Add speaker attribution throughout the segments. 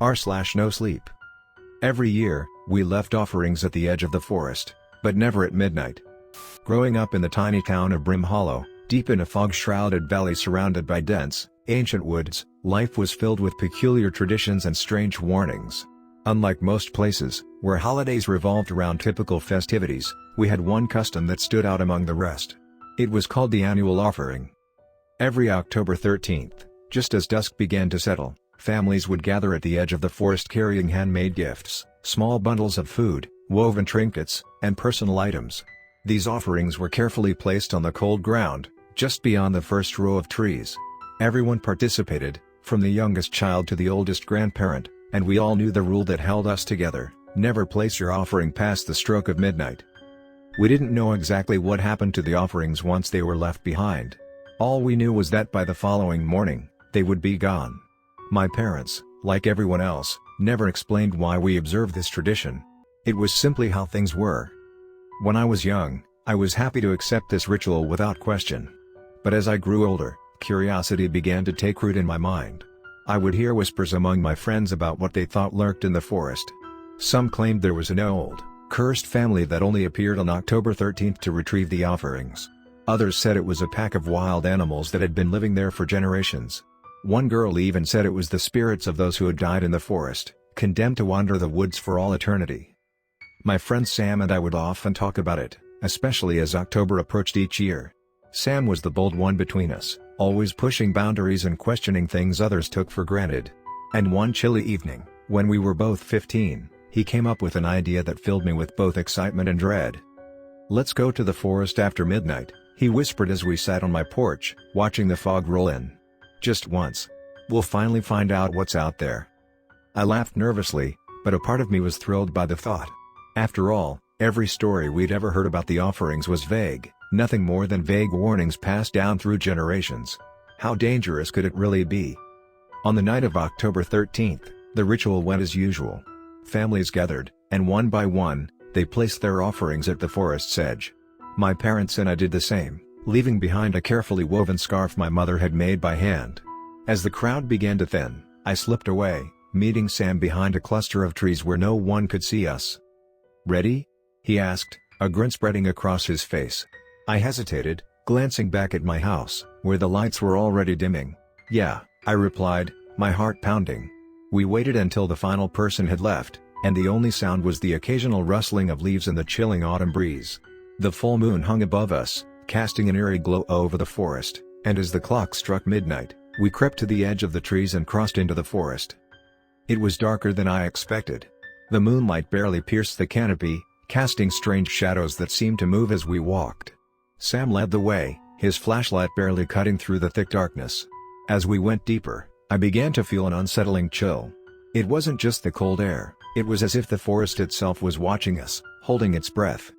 Speaker 1: r/NoSleep. Every year, we left offerings at the edge of the forest, but never at midnight. Growing up in the tiny town of Brim Hollow, deep in a fog-shrouded valley surrounded by dense, ancient woods, life was filled with peculiar traditions and strange warnings. Unlike most places, where holidays revolved around typical festivities, we had one custom that stood out among the rest. It was called the annual offering. Every October 13th, just as dusk began to settle, families would gather at the edge of the forest carrying handmade gifts, small bundles of food, woven trinkets, and personal items. These offerings were carefully placed on the cold ground, just beyond the first row of trees. Everyone participated, from the youngest child to the oldest grandparent, and we all knew the rule that held us together: never place your offering past the stroke of midnight. We didn't know exactly what happened to the offerings once they were left behind. All we knew was that by the following morning, they would be gone. My parents, like everyone else, never explained why we observed this tradition. It was simply how things were. When I was young, I was happy to accept this ritual without question. But as I grew older, curiosity began to take root in my mind. I would hear whispers among my friends about what they thought lurked in the forest. Some claimed there was an old, cursed family that only appeared on October 13th to retrieve the offerings. Others said it was a pack of wild animals that had been living there for generations. One girl even said it was the spirits of those who had died in the forest, condemned to wander the woods for all eternity. My friend Sam and I would often talk about it, especially as October approached each year. Sam was the bold one between us, always pushing boundaries and questioning things others took for granted. And one chilly evening, when we were both 15, he came up with an idea that filled me with both excitement and dread. "Let's go to the forest after midnight," he whispered as we sat on my porch, watching the fog roll in. "Just once. We'll finally find out what's out there." I laughed nervously, but a part of me was thrilled by the thought. After all, every story we'd ever heard about the offerings was vague, nothing more than vague warnings passed down through generations. How dangerous could it really be? On the night of October 13th, the ritual went as usual. Families gathered, and one by one, they placed their offerings at the forest's edge. My parents and I did the same, leaving behind a carefully woven scarf my mother had made by hand. As the crowd began to thin, I slipped away, meeting Sam behind a cluster of trees where no one could see us. "Ready?" he asked, a grin spreading across his face. I hesitated, glancing back at my house, where the lights were already dimming. "Yeah," I replied, my heart pounding. We waited until the final person had left, and the only sound was the occasional rustling of leaves in the chilling autumn breeze. The full moon hung above us, casting an eerie glow over the forest, and as the clock struck midnight, we crept to the edge of the trees and crossed into the forest. It was darker than I expected. The moonlight barely pierced the canopy, casting strange shadows that seemed to move as we walked. Sam led the way, his flashlight barely cutting through the thick darkness. As we went deeper, I began to feel an unsettling chill. It wasn't just the cold air, it was as if the forest itself was watching us, holding its breath.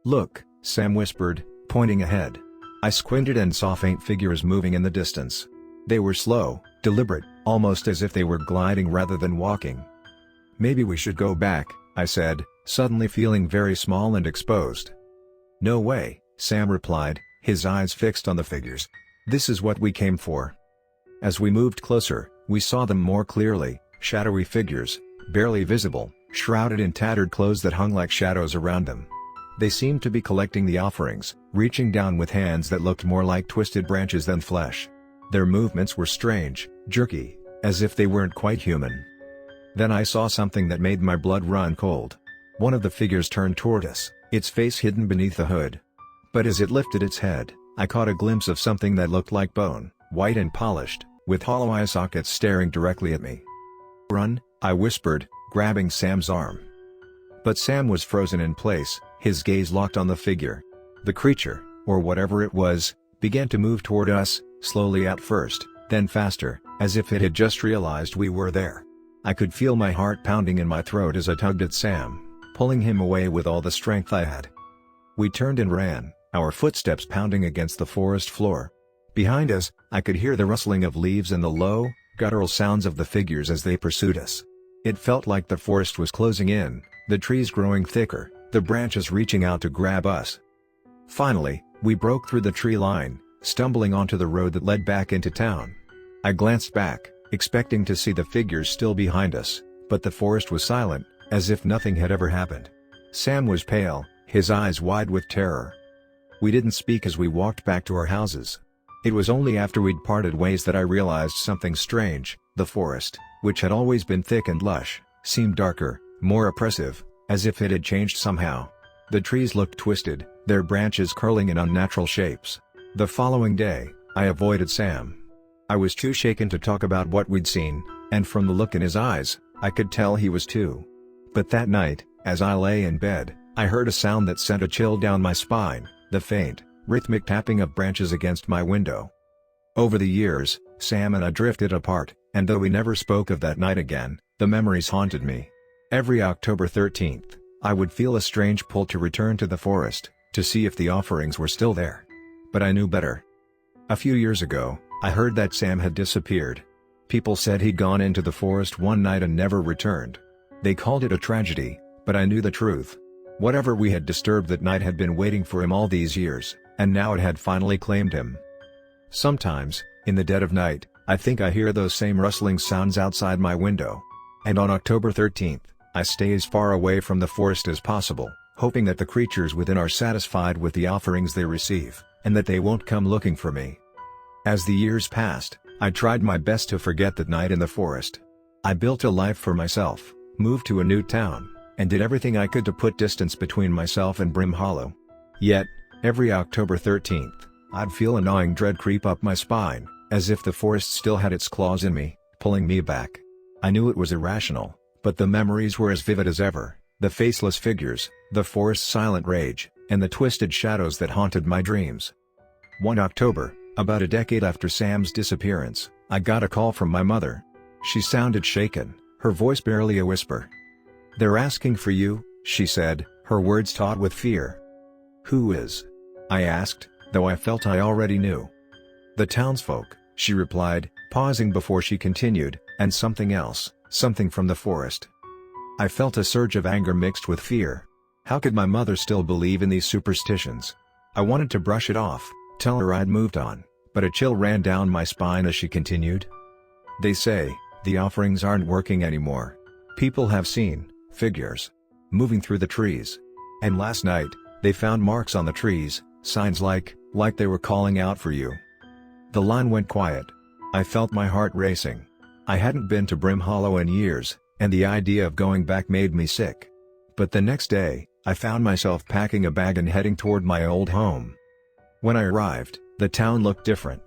Speaker 1: "Look," Sam whispered, pointing ahead. I squinted and saw faint figures moving in the distance. They were slow, deliberate, almost as if they were gliding rather than walking. "Maybe we should go back," I said, suddenly feeling very small and exposed. "No way," Sam replied, his eyes fixed on the figures. "This is what we came for." As we moved closer, we saw them more clearly, shadowy figures, barely visible, shrouded in tattered clothes that hung like shadows around them. They seemed to be collecting the offerings, reaching down with hands that looked more like twisted branches than flesh. Their movements were strange, jerky, as if they weren't quite human. Then I saw something that made my blood run cold. One of the figures turned toward us, its face hidden beneath the hood. But as it lifted its head, I caught a glimpse of something that looked like bone, white and polished, with hollow eye sockets staring directly at me. "Run," I whispered, grabbing Sam's arm. But Sam was frozen in place, his gaze locked on the figure. The creature, or whatever it was, began to move toward us, slowly at first, then faster, as if it had just realized we were there. I could feel my heart pounding in my throat as I tugged at Sam, pulling him away with all the strength I had. We turned and ran, our footsteps pounding against the forest floor. Behind us, I could hear the rustling of leaves and the low, guttural sounds of the figures as they pursued us. It felt like the forest was closing in, the trees growing thicker, the branches reaching out to grab us. Finally, we broke through the tree line, stumbling onto the road that led back into town. I glanced back, expecting to see the figures still behind us, but the forest was silent, as if nothing had ever happened. Sam was pale, his eyes wide with terror. We didn't speak as we walked back to our houses. It was only after we'd parted ways that I realized something strange. The forest, which had always been thick and lush, seemed darker, more oppressive, as if it had changed somehow. The trees looked twisted, their branches curling in unnatural shapes. The following day, I avoided Sam. I was too shaken to talk about what we'd seen, and from the look in his eyes, I could tell he was too. But that night, as I lay in bed, I heard a sound that sent a chill down my spine, the faint, rhythmic tapping of branches against my window. Over the years, Sam and I drifted apart, and though we never spoke of that night again, the memories haunted me. Every October 13th, I would feel a strange pull to return to the forest, to see if the offerings were still there. But I knew better. A few years ago, I heard that Sam had disappeared. People said he'd gone into the forest one night and never returned. They called it a tragedy, but I knew the truth. Whatever we had disturbed that night had been waiting for him all these years, and now it had finally claimed him. Sometimes, in the dead of night, I think I hear those same rustling sounds outside my window. And on October 13th, I stay as far away from the forest as possible, hoping that the creatures within are satisfied with the offerings they receive, and that they won't come looking for me. As the years passed, I tried my best to forget that night in the forest. I built a life for myself, moved to a new town, and did everything I could to put distance between myself and Brim Hollow. Yet, every October 13th, I'd feel a gnawing dread creep up my spine, as if the forest still had its claws in me, pulling me back. I knew it was irrational, but the memories were as vivid as ever, the faceless figures, the forest's silent rage, and the twisted shadows that haunted my dreams. One October, about a decade after Sam's disappearance, I got a call from my mother. She sounded shaken, her voice barely a whisper. "They're asking for you," she said, her words taut with fear. "Who is?" I asked, though I felt I already knew. "The townsfolk," she replied, pausing before she continued, "and something else, something from the forest." I felt a surge of anger mixed with fear. How could my mother still believe in these superstitions? I wanted to brush it off, tell her I'd moved on, but a chill ran down my spine as she continued. "They say, the offerings aren't working anymore. People have seen figures moving through the trees. And last night, they found marks on the trees, signs like they were calling out for you." The line went quiet. I felt my heart racing. I hadn't been to Brim Hollow in years, and the idea of going back made me sick. But the next day, I found myself packing a bag and heading toward my old home. When I arrived, the town looked different.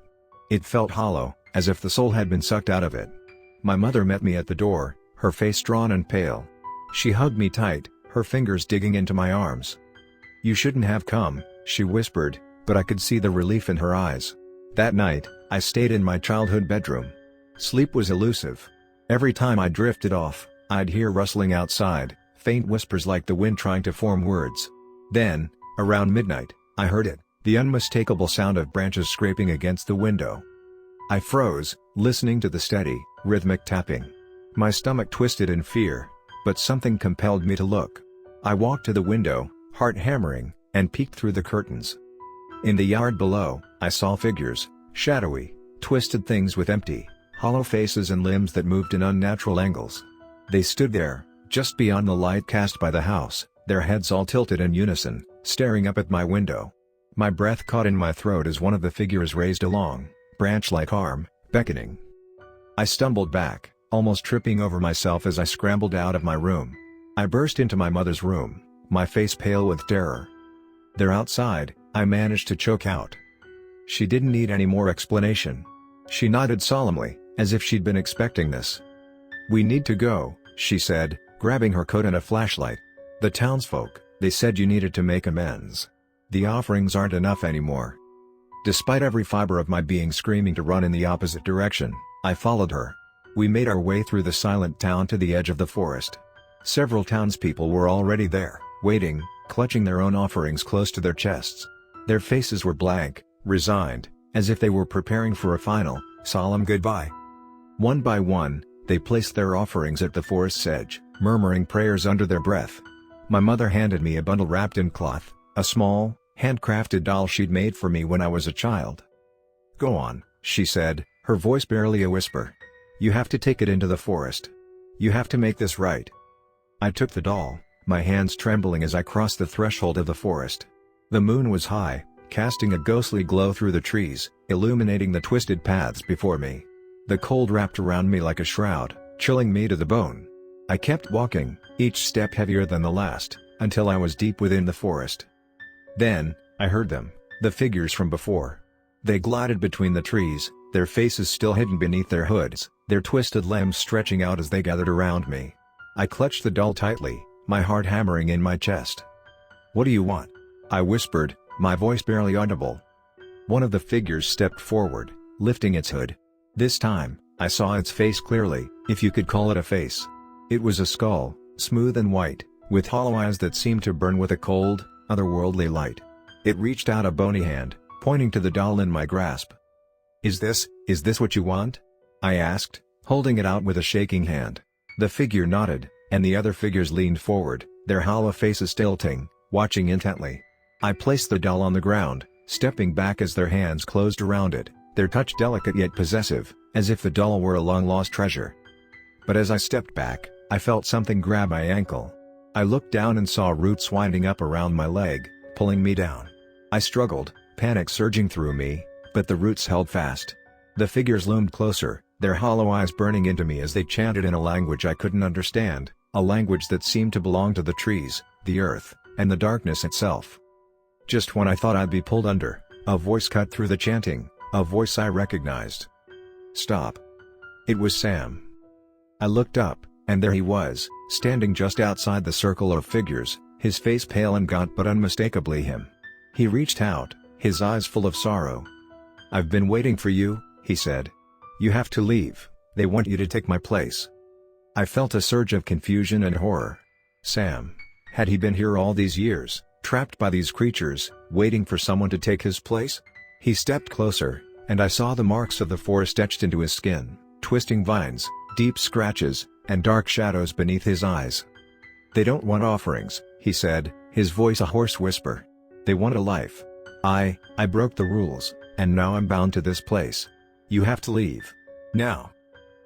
Speaker 1: It felt hollow, as if the soul had been sucked out of it. My mother met me at the door, her face drawn and pale. She hugged me tight, her fingers digging into my arms. "You shouldn't have come," she whispered, but I could see the relief in her eyes. That night, I stayed in my childhood bedroom. Sleep was elusive. Every time I drifted off, I'd hear rustling outside, faint whispers like the wind trying to form words. Then, around midnight, I heard it, the unmistakable sound of branches scraping against the window. I froze, listening to the steady, rhythmic tapping. My stomach twisted in fear, but something compelled me to look. I walked to the window, heart hammering, and peeked through the curtains. In the yard below, I saw figures, shadowy, twisted things with empty, hollow faces and limbs that moved in unnatural angles. They stood there, just beyond the light cast by the house, their heads all tilted in unison, staring up at my window. My breath caught in my throat as one of the figures raised a long, branch-like arm, beckoning. I stumbled back, almost tripping over myself as I scrambled out of my room. I burst into my mother's room, my face pale with terror. "They're outside," I managed to choke out. She didn't need any more explanation. She nodded solemnly, as if she'd been expecting this. "We need to go," she said, grabbing her coat and a flashlight. "The townsfolk, they said you needed to make amends. The offerings aren't enough anymore." Despite every fiber of my being screaming to run in the opposite direction, I followed her. We made our way through the silent town to the edge of the forest. Several townspeople were already there, waiting, clutching their own offerings close to their chests. Their faces were blank, resigned, as if they were preparing for a final, solemn goodbye. One by one, they placed their offerings at the forest's edge, murmuring prayers under their breath. My mother handed me a bundle wrapped in cloth, a small, handcrafted doll she'd made for me when I was a child. "Go on," she said, her voice barely a whisper. You have to take it into the forest. You have to make this right." I took the doll, my hands trembling as I crossed the threshold of the forest. The moon was high, casting a ghostly glow through the trees, illuminating the twisted paths before me. The cold wrapped around me like a shroud, chilling me to the bone. I kept walking, each step heavier than the last, until I was deep within the forest. Then, I heard them, the figures from before. They glided between the trees, their faces still hidden beneath their hoods, their twisted limbs stretching out as they gathered around me. I clutched the doll tightly, my heart hammering in my chest. "What do you want?" I whispered, my voice barely audible. One of the figures stepped forward, lifting its hood. This time, I saw its face clearly, if you could call it a face. It was a skull, smooth and white, with hollow eyes that seemed to burn with a cold, otherworldly light. It reached out a bony hand, pointing to the doll in my grasp. Is this what you want?" I asked, holding it out with a shaking hand. The figure nodded, and the other figures leaned forward, their hollow faces tilting, watching intently. I placed the doll on the ground, stepping back as their hands closed around it, their touch delicate yet possessive, as if the doll were a long-lost treasure. But as I stepped back, I felt something grab my ankle. I looked down and saw roots winding up around my leg, pulling me down. I struggled, panic surging through me, but the roots held fast. The figures loomed closer, their hollow eyes burning into me as they chanted in a language I couldn't understand, a language that seemed to belong to the trees, the earth, and the darkness itself. Just when I thought I'd be pulled under, a voice cut through the chanting, a voice I recognized. "Stop." It was Sam. I looked up, and there he was, standing just outside the circle of figures, his face pale and gaunt but unmistakably him. He reached out, his eyes full of sorrow. "I've been waiting for you," he said. "You have to leave, they want you to take my place." I felt a surge of confusion and horror. Sam. Had he been here all these years, trapped by these creatures, waiting for someone to take his place? He stepped closer, and I saw the marks of the forest etched into his skin, twisting vines, deep scratches, and dark shadows beneath his eyes. "They don't want offerings," he said, his voice a hoarse whisper. "They want a life. I broke the rules, and now I'm bound to this place. You have to leave. Now."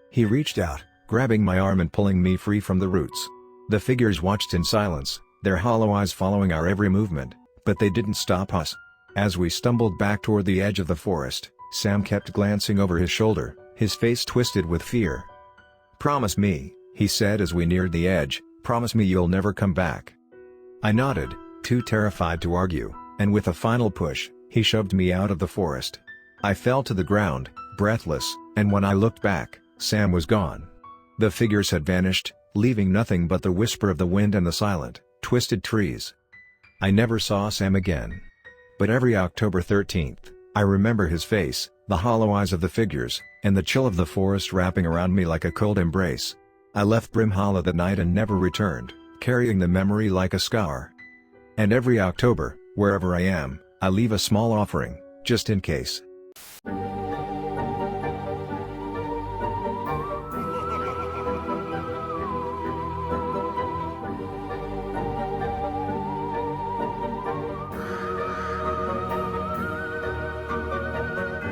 Speaker 1: He reached out, grabbing my arm and pulling me free from the roots. The figures watched in silence, their hollow eyes following our every movement, but they didn't stop us. As we stumbled back toward the edge of the forest, Sam kept glancing over his shoulder, his face twisted with fear. "Promise me," he said as we neared the edge, "promise me you'll never come back." I nodded, too terrified to argue, and with a final push, he shoved me out of the forest. I fell to the ground, breathless, and when I looked back, Sam was gone. The figures had vanished, leaving nothing but the whisper of the wind and the silent, twisted trees. I never saw Sam again. But every October 13th, I remember his face, the hollow eyes of the figures, and the chill of the forest wrapping around me like a cold embrace. I left Brim Hollow that night and never returned, carrying the memory like a scar. And every October, wherever I am, I leave a small offering, just in case.